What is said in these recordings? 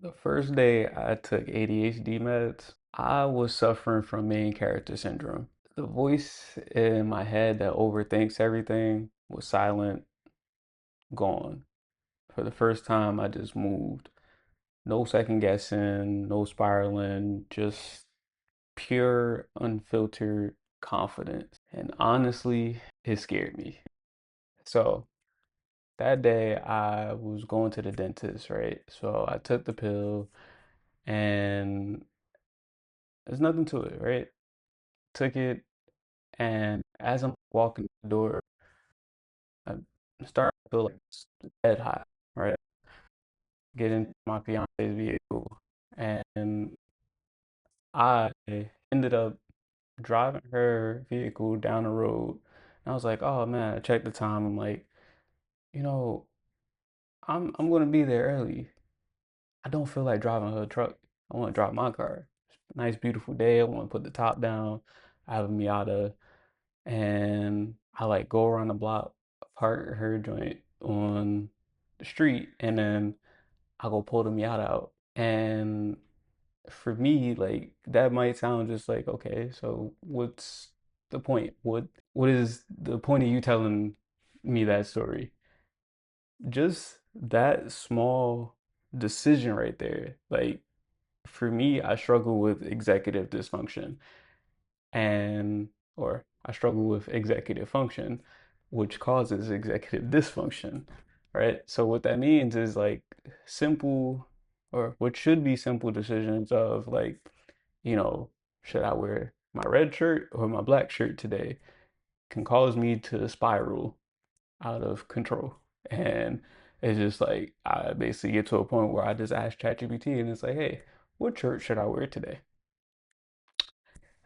The first day I took ADHD meds, I was suffering from main character syndrome. The voice in my head that overthinks everything was silent, gone. For the first time, I just moved. No second guessing, no spiraling, just pure, unfiltered confidence. And honestly, it scared me. So that day, I was going to the dentist, right? So I took the pill, and there's nothing to it, right? Took it, and as I'm walking the door, I start to feel like it's head hot, right? Get into my fiance's vehicle, and I ended up driving her vehicle down the road. And I was like, oh man, I checked the time. I'm like, you know, I'm gonna be there early. I don't feel like driving her truck. I want to drive my car. Nice, beautiful day. I want to put the top down. I have a Miata, and I like go around the block, park her joint on the street, and then I go pull the Miata out. And for me, like that might sound just like, okay, so what's the point? What is the point of you telling me that story? Just that small decision right there. Like for me, I struggle with executive dysfunction and or I struggle with executive function, which causes executive dysfunction, right? So what that means is like simple or what should be simple decisions of like, you know, should I wear my red shirt or my black shirt today can cause me to spiral out of control. And it's just like I basically get to a point where I just ask ChatGPT and it's like, hey, what shirt should I wear today?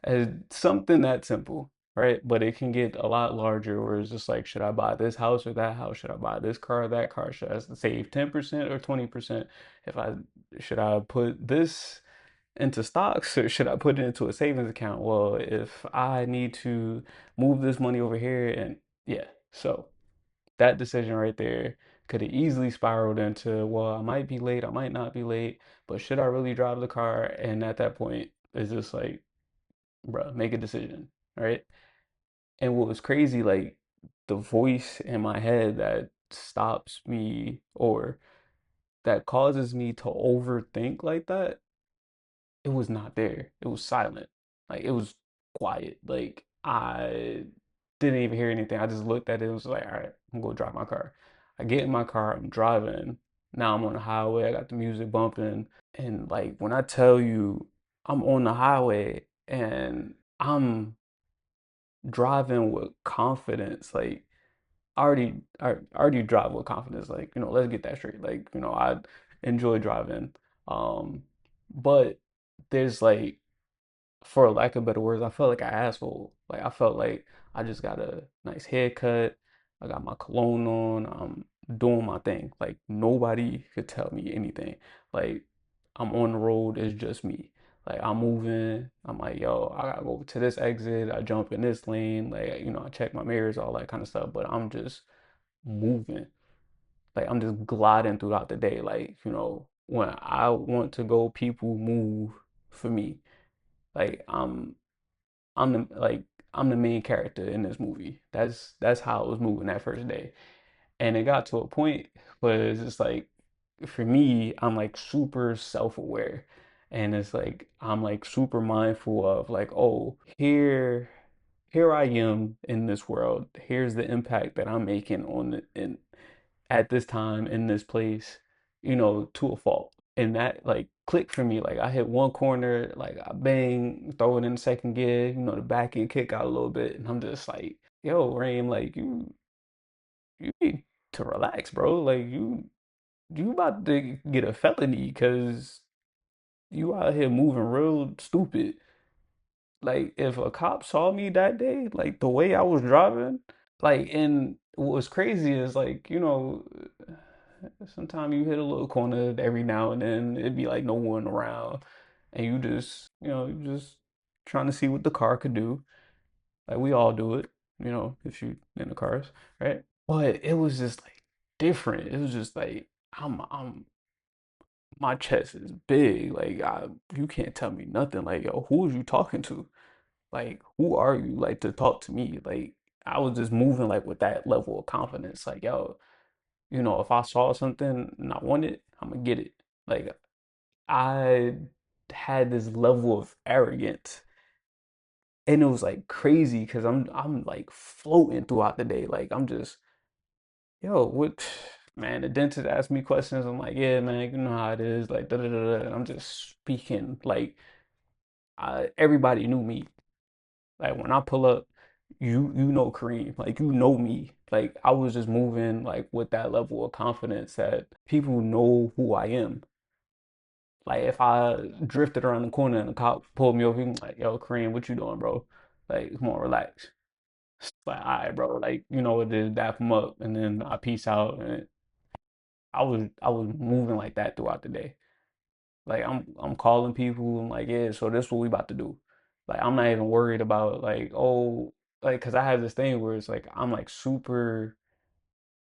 As something that simple, right? But it can get a lot larger where it's just like, should I buy this house or that house? Should I buy this car or that car? Should I save 10% or 20%? If I should I put this into stocks or should I put it into a savings account? Well, if I need to move this money over here and yeah, so that decision right there could have easily spiraled into, well, I might be late, I might not be late, but should I really drive the car? And at that point, it's just like, bro, make a decision, right? And what was crazy, like the voice in my head that stops me or that causes me to overthink like that, it was not there. It was silent. Like it was quiet. Like I didn't even hear anything. I just looked at it and was like, all right, I'm gonna drive my car. I get in my car, I'm driving. Now I'm on the highway, I got the music bumping. And like when I tell you I'm on the highway and I'm driving with confidence. Like I already drive with confidence. Like, let's get that straight. Like, I enjoy driving. Um, but there's like, for lack of better words, I felt like an asshole. Like I felt like I just got a nice haircut. I got my cologne on. I'm doing my thing. Like nobody could tell me anything. Like I'm on the road, it's just me. Like I'm moving. I'm like, yo, I gotta go to this exit. I jump in this lane. Like, I check my mirrors, all that kind of stuff. But I'm just moving. Like I'm just gliding throughout the day. Like, when I want to go, people move for me. Like I'm the main character in this movie. That's how it was moving that first day. And it got to a point where it's just like for me, I'm like super self-aware. And it's like I'm like super mindful of like, oh, here I am in this world. Here's the impact that I'm making on in at this time in this place, to a fault. And that like clicked for me. Like I hit one corner, like I bang, throw it in second gear, the back end kick out a little bit, and I'm just like, yo, Rain, like you need to relax, bro. Like you about to get a felony because you out here moving real stupid. Like if a cop saw me that day, like the way I was driving, like and what was crazy is like, sometimes you hit a little corner every now and then, it'd be like no one around and you just, you just trying to see what the car could do. Like we all do it, if you in the cars, right? But it was just like different. It was just like I'm my chest is big. Like you can't tell me nothing. Like, yo, who is you talking to? Like, who are you like to talk to me? Like, I was just moving like with that level of confidence. Like, yo, if I saw something and I want it, I'm gonna get it. Like, I had this level of arrogance, and it was like crazy because I'm like floating throughout the day. Like, I'm just, yo, what? Man, the dentist asked me questions. I'm like, yeah, man, you know how it is. Like, da da da da. And I'm just speaking like everybody knew me. Like when I pull up, you know Kareem, like you know me. Like I was just moving like with that level of confidence that people know who I am. Like if I drifted around the corner and the cop pulled me over, he was like, "Yo, Kareem, what you doing, bro? Like, come on, relax." Like, all right, bro. Like, you know what it is, dap him up, and then I peace out. And I was moving like that throughout the day. Like I'm calling people. I'm like, yeah, so this is what we about to do. Like I'm not even worried about like, oh, like, cause I have this thing where it's like I'm like super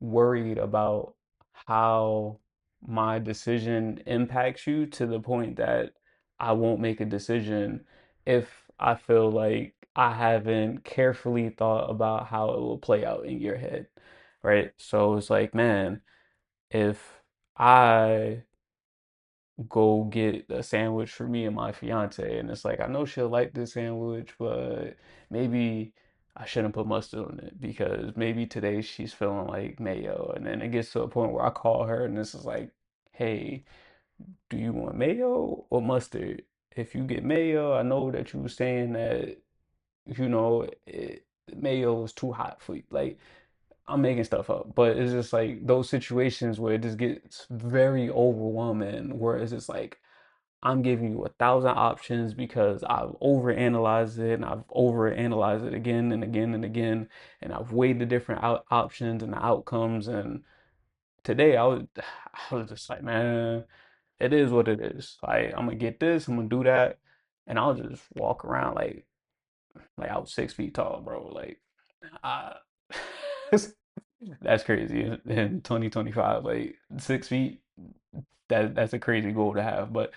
worried about how my decision impacts you to the point that I won't make a decision if I feel like I haven't carefully thought about how it will play out in your head, right? So it's like, man, if I go get a sandwich for me and my fiance. And it's like, I know she'll like this sandwich, but maybe I shouldn't put mustard on it because maybe today she's feeling like mayo. And then it gets to a point where I call her and this is like, hey, do you want mayo or mustard? If you get mayo, I know that you were saying that, mayo is too hot for you. Like, I'm making stuff up, but it's just like those situations where it just gets very overwhelming, where it's just like, I'm giving you 1,000 options because I've overanalyzed it and I've overanalyzed it again and again and again, and I've weighed the different options and the outcomes. And today I was just like, man, it is what it is. Like I'm gonna get this, I'm gonna do that, and I'll just walk around like I was 6 feet tall, bro. Like, I, that's crazy in 2025. Like 6 feet, that's a crazy goal to have. But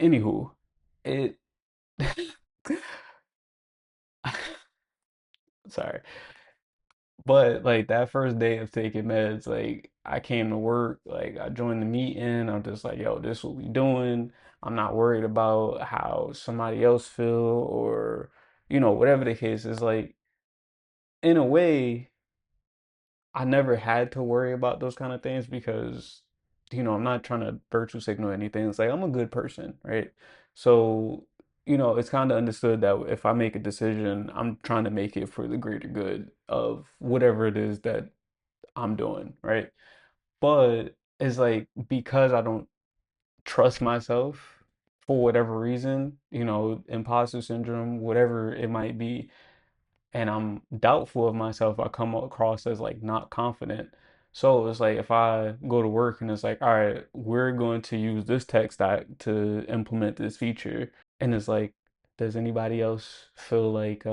anywho, it sorry. But like that first day of taking meds, like I came to work, like I joined the meeting. I'm just like, yo, this what we doing. I'm not worried about how somebody else feel or, whatever the case is. Like in a way, I never had to worry about those kind of things because, I'm not trying to virtue signal anything. It's like I'm a good person, right? So, it's kind of understood that if I make a decision, I'm trying to make it for the greater good of whatever it is that I'm doing, right? But it's like because I don't trust myself for whatever reason, imposter syndrome, whatever it might be, and I'm doubtful of myself, I come across as like not confident. So it's like if I go to work and it's like, all right, we're going to use this tech stack to implement this feature, and it's like, does anybody else feel like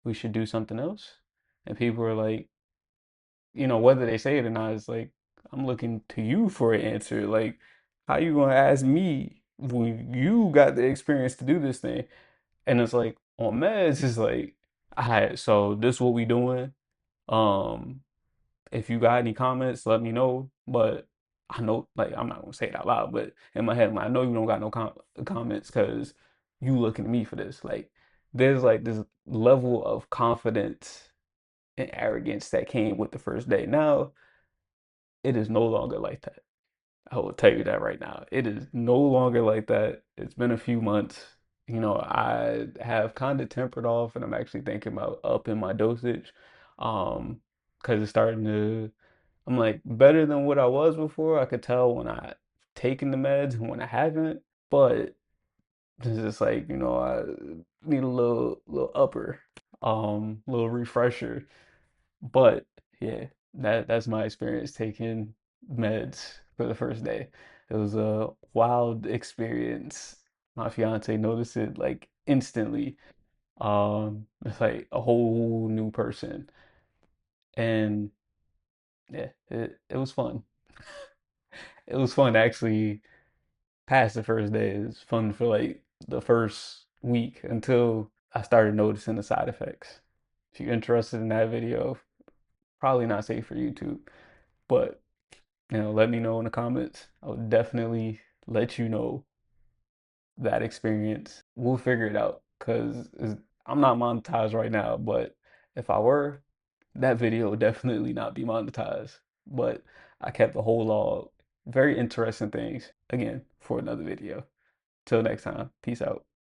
we should do something else? And people are like, whether they say it or not, it's like I'm looking to you for an answer. Like, how you gonna ask me when you got the experience to do this thing? And it's like on meds, it's like, all right, so this is what we doing. Um, if you got any comments, let me know. But I know, like, I'm not gonna say it out loud, but in my head, I'm like, I know you don't got no comments because you looking at me for this. Like, there's like this level of confidence and arrogance that came with the first day. Now, it is no longer like that. I will tell you that right now. It is no longer like that. It's been a few months. I have kind of tempered off and I'm actually thinking about upping my dosage. Because it's starting to, I'm like better than what I was before. I could tell when I taken the meds and when I haven't, but it's just like, I need a little upper, little refresher. But yeah, that's my experience taking meds for the first day. It was a wild experience. My fiance noticed it like instantly. It's like a whole new person. And yeah, it was fun. It was fun actually past the first day. It was fun for like the first week until I started noticing the side effects. If you're interested in that video, probably not safe for YouTube, but let me know in the comments. I would definitely let you know that experience. We'll figure it out because I'm not monetized right now, but if I were, that video would definitely not be monetized. But I kept a whole log. Very interesting things. Again, for another video. Till next time, peace out.